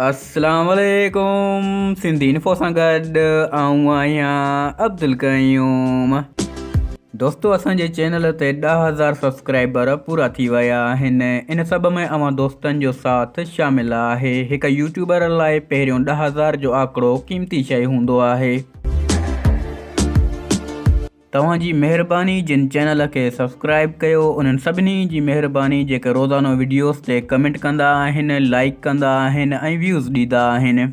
अस्सलाम वालेकुम। सिंधी इन्फो सां गॾु आऊं आहियां अब्दुल क़यूम। दोस्तो असांजे चैनल ते 10,000 सब्सक्राइबर पूरा थी विया आहिनि। इन सभ में अवां दोस्तनि जो साथ शामिल आहे। हिकु यूट्यूबर लाइ पहिरियों 10,000 जो आंकड़ो क़ीमती शइ हूंदो आहे। तव्हांजी महिरबानी जिन चैनल खे सब्सक्राइब कयो उन्हनि सभिनी जी महिरबानी जेके रोज़ानो वीडियोस ते कमेंट कंदा आहिनि, लाइक कंदा आहिनि ऐं व्यूज़ ॾींदा आहिनि।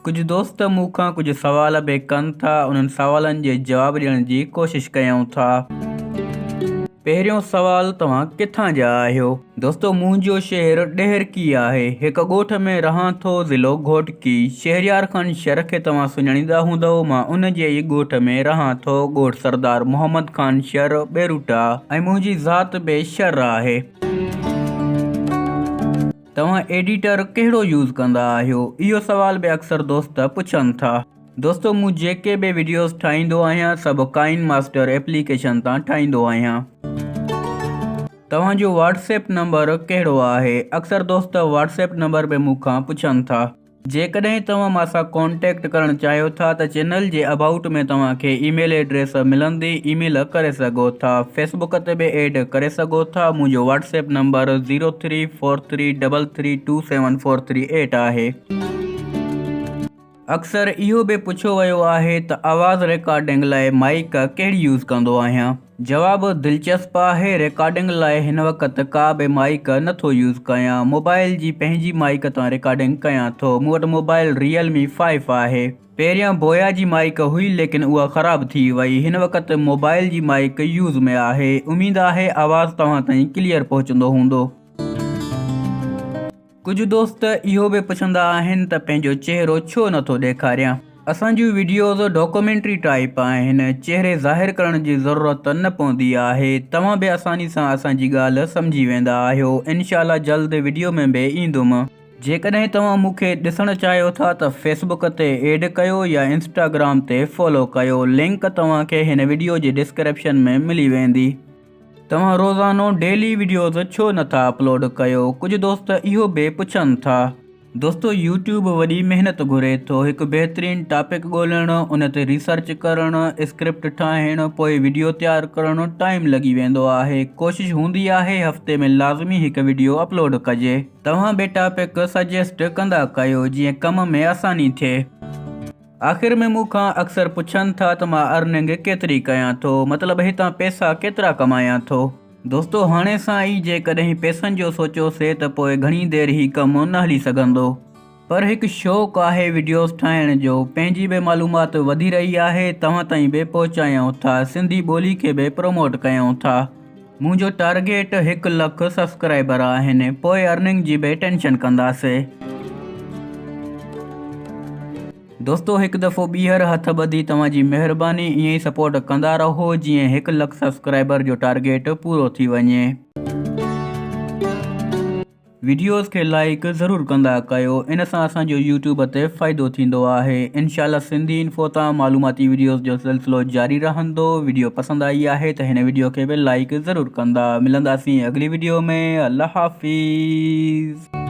कुछ दोस्त मूंखां कुछ सवाल बि कनि था, उन्हनि सवालनि जे जवाब ॾियण जी कोशिशि कयूं था। पहिरियों सवाल, तव्हां किथां जा आहियो? दोस्तो, मुंहिंजो शहर ॾेहरकी आहे। हिकु ॻोठ में रहां थो, ज़िलो घोटकी। शहरयार खान शहर खे तव्हां सुञाणींदा हूंदव, मां उन जे ई ॻोठ में रहां थो। ॻोठ सरदार मोहम्मद खान शहर बेरूटा ऐं मुंहिंजी ज़ात बि शहर आहे। तव्हां एडिटर कहिड़ो यूज़ कंदा आहियो? इहो सवाल बि अक्सर दोस्त पुछनि था। दोस्तो, मूं जेके बि वीडियोस ठाहींदो आहियां सभु काइन मास्टर एप्लीकेशन तां ठाहींदो आहियां। तव्हांजो व्हाट्सएप नंबर कहिड़ो आहे? अक्सर दोस्त व्हाट्सएप नंबर बि मूंखां पुछनि था। जेकॾहिं तव्हां मूं सां कॉन्टेक्ट करणु चाहियो था त चैनल जे अबाउट में तव्हांखे ईमेल एड्रेस मिलंदी, ईमेल करे सघो था। फेसबुक ते बि ऐड करे सघो था। मुंहिंजो व्हाट्सएप नंबर 034333274338 आहे। अक्सर इहो बि पुछो वियो आहे त आवाज़ रिकॉर्डिंग लाइ माइक कहिड़ी यूज़ कंदो आहियां। जवाबु दिलचस्प आहे। रिकॉर्डिंग लाइ हिन वक़्तु का बि माइक नथो यूज़ कयां। मोबाइल जी पंहिंजी माइक तां रिकॉर्डिंग कयां थो। मूं वटि मोबाइल रियलमी 5 आहे। पहिरियां बोया जी माइक हुई लेकिन उहा ख़राब थी वई। हिन वक़्तु मोबाइल जी माइक यूज़ में आहे। उमेद आहे आवाज़ तव्हां ताईं क्लियर पहुचंदो हूंदो। कुझु दोस्त इहो बि पुछंदा आहिनि त पंहिंजो चहिरो छो नथो ॾेखारियां। असांजूं वीडियोज़ डॉक्यूमेंट्री टाइप आहिनि। चहिरे ज़ाहिर करण जी ज़रूरत न पवंदी आहे। तव्हां बि आसानी सां असांजी ॻाल्हि सम्झी वेंदा आहियो। इनशाला जल्द वीडियो में बि ईंदुमि। जेकॾहिं तव्हां मूंखे ॾिसणु चाहियो था त फेसबुक ते ऐड कयो या इंस्टाग्राम ते फॉलो कयो। लिंक तव्हांखे हिन वीडियो जे डिस्क्रिप्शन में मिली वेंदी। तव्हां रोज़ानो डेली वीडियोज़ छो नथा अपलोड कयो? कुझु दोस्त इहो बि पुछनि था। दोस्तो, यूट्यूब वॾी महिनत घुरे थो। हिकु बहितरीनु टॉपिक ॻोल्हणु, उन ते रिसर्च करणु, स्क्रिप्ट ठाहिणु, पोइ वीडियो तयारु करणु टाइम लॻी वेंदो आहे। कोशिशि हूंदी आहे हफ़्ते में लाज़मी हिकु वीडियो अपलोड कजे। तव्हां बि टॉपिक सजेस्ट कंदा कयो जीअं कम में आसानी थिए। आख़िर में मूंखां अक्सर पुछनि था त मां अर्निंग केतिरी कयां थो, मतिलबु हितां पैसा केतिरा कमायां थो। दोस्तो, हाणे सां ई जेकॾहिं पैसनि जो सोचियोसीं त पोइ घणी देरि ई कमु न हली सघंदो। पर हिकु शौक़ु आहे वीडियोस ठाहिण जो। पंहिंजी बि मालूमात वधी रही आहे, तव्हां ताईं बि पहुचायूं था। सिंधी ॿोली खे बि प्रमोट कयूं था। मुंहिंजो टारगेट 1 लख सब्सक्राइबर आहिनि। पोइ अर्निंग जी बि टेंशन कंदासीं। दोस्तो, हिकु दफ़ो ॿीहर हथ ॿधी तव्हांजी महिरबानी ईअं ई सपोर्ट कंदा रहो जीअं 1 लख सब्सक्राइबर जो टारगेट पूरो थी वञे। वीडियोज़ खे लाइक ज़रूरु कंदा कयो। इन सां असांजो यूट्यूब ते फ़ाइदो थींदो आहे। इनशाला सिंधी इन्फो तां मालूमाती वीडियोज़ जो सिलसिलो जारी रहंदो। वीडियो पसंदि आई आहे त हिन वीडियो खे बि लाइक ज़रूरु कंदा। मिलंदासीं अगली वीडियो में। अल्लाह हाफ़िज़।